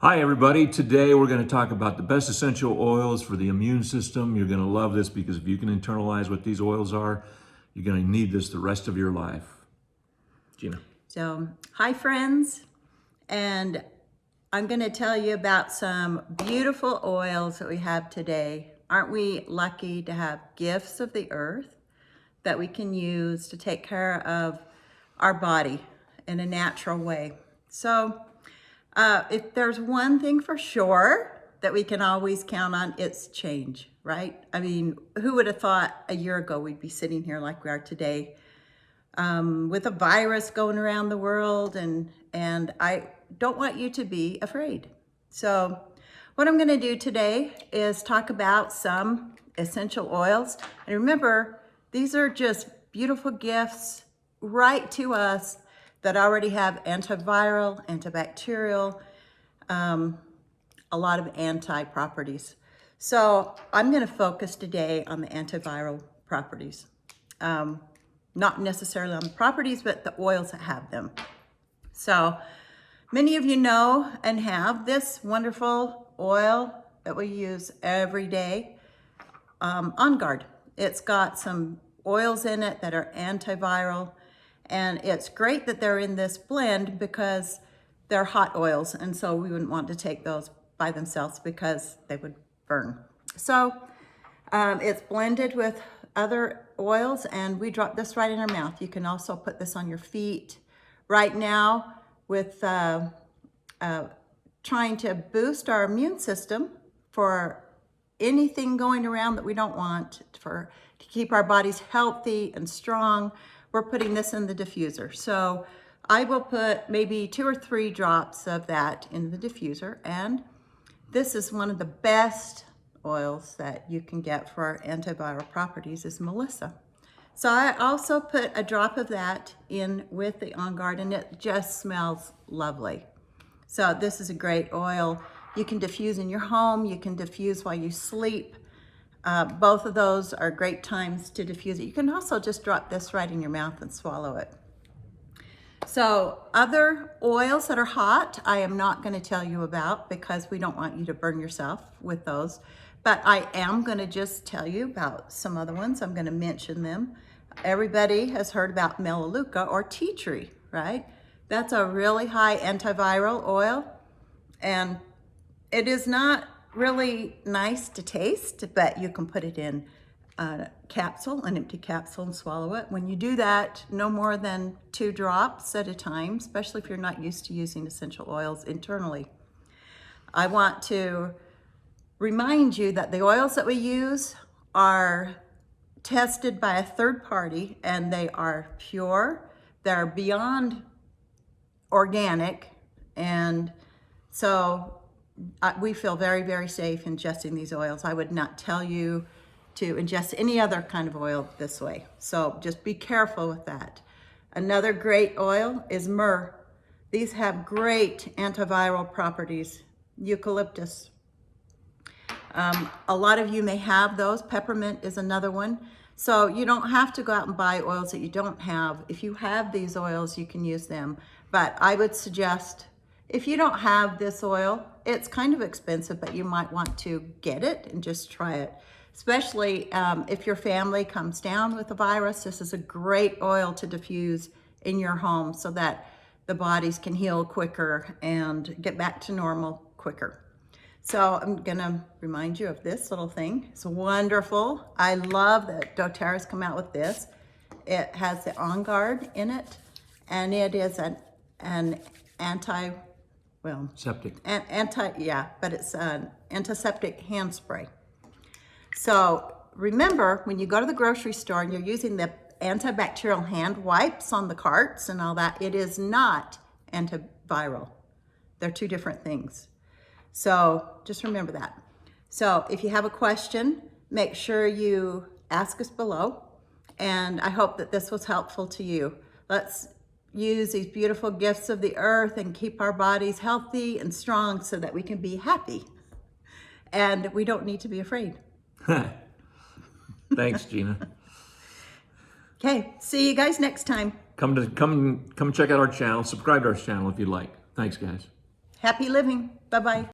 Hi everybody, today we're going to talk about the best essential oils for the immune system. You're going to love this because if you can internalize what these oils are, you're going to need this the rest of your life. Gina. So, hi friends, and I'm going to tell you about some beautiful oils that we have today. Aren't we lucky to have gifts of the earth that we can use to take care of our body in a natural way? So, if there's one thing for sure that we can always count on, it's change, right? I mean, who would have thought a year ago we'd be sitting here like we are today? With a virus going around the world, and I don't want you to be afraid. So what I'm going to do today is talk about some essential oils. And remember, these are just beautiful gifts right to us that already have antiviral, antibacterial, a lot of anti-properties. So I'm going to focus today on the antiviral properties. Not necessarily on the properties, but the oils that have them. So many of you know and have this wonderful oil that we use every day, On Guard. It's got some oils in it that are antiviral, and it's great that they're in this blend because they're hot oils, and so we wouldn't want to take those by themselves because they would burn. So it's blended with other oils, and we drop this right in our mouth. You can also put this on your feet. Right now, with trying to boost our immune system for anything going around that we don't want, to keep our bodies healthy and strong, we're putting this in the diffuser. So I will put maybe 2 or 3 drops of that in the diffuser, and this is one of the best oils that you can get for antiviral properties is Melissa. So I also put a drop of that in with the On Guard, and it just smells lovely. So this is a great oil. You can diffuse in your home, you can diffuse while you sleep. Both of those are great times to diffuse it. You can also just drop this right in your mouth and swallow it. So other oils that are hot, I am not going to tell you about because we don't want you to burn yourself with those. But I am going to just tell you about some other ones. I'm going to mention them. Everybody has heard about Melaleuca or tea tree, right? That's a really high antiviral oil, and it is not really nice to taste, but you can put it in a capsule, an empty capsule, and swallow it. When you do that, no more than 2 drops at a time, especially if you're not used to using essential oils internally. I want to remind you that the oils that we use are tested by a third party, and they are pure, they're beyond organic, and so we feel very, very safe ingesting these oils. I would not tell you to ingest any other kind of oil this way. So just be careful with that. Another great oil is myrrh. These have great antiviral properties. Eucalyptus. A lot of you may have those. Peppermint is another one. So you don't have to go out and buy oils that you don't have. If you have these oils, you can use them. But I would suggest, if you don't have this oil, it's kind of expensive, but you might want to get it and just try it. Especially if your family comes down with a virus, this is a great oil to diffuse in your home so that the bodies can heal quicker and get back to normal quicker. So I'm gonna remind you of this little thing. It's wonderful. I love that doTERRA's come out with this. It has the On Guard in it, and it is an but it's an antiseptic hand spray. So remember, when you go to the grocery store and you're using the antibacterial hand wipes on the carts and all that, it is not antiviral. They're 2 different things. So just remember that. So if you have a question, make sure you ask us below. And I hope that this was helpful to you. Let's use these beautiful gifts of the earth and keep our bodies healthy and strong so that we can be happy. And we don't need to be afraid. Thanks, Gina. Okay, see you guys next time. Come check out our channel. Subscribe to our channel if you'd like. Thanks, guys. Happy living. Bye-bye.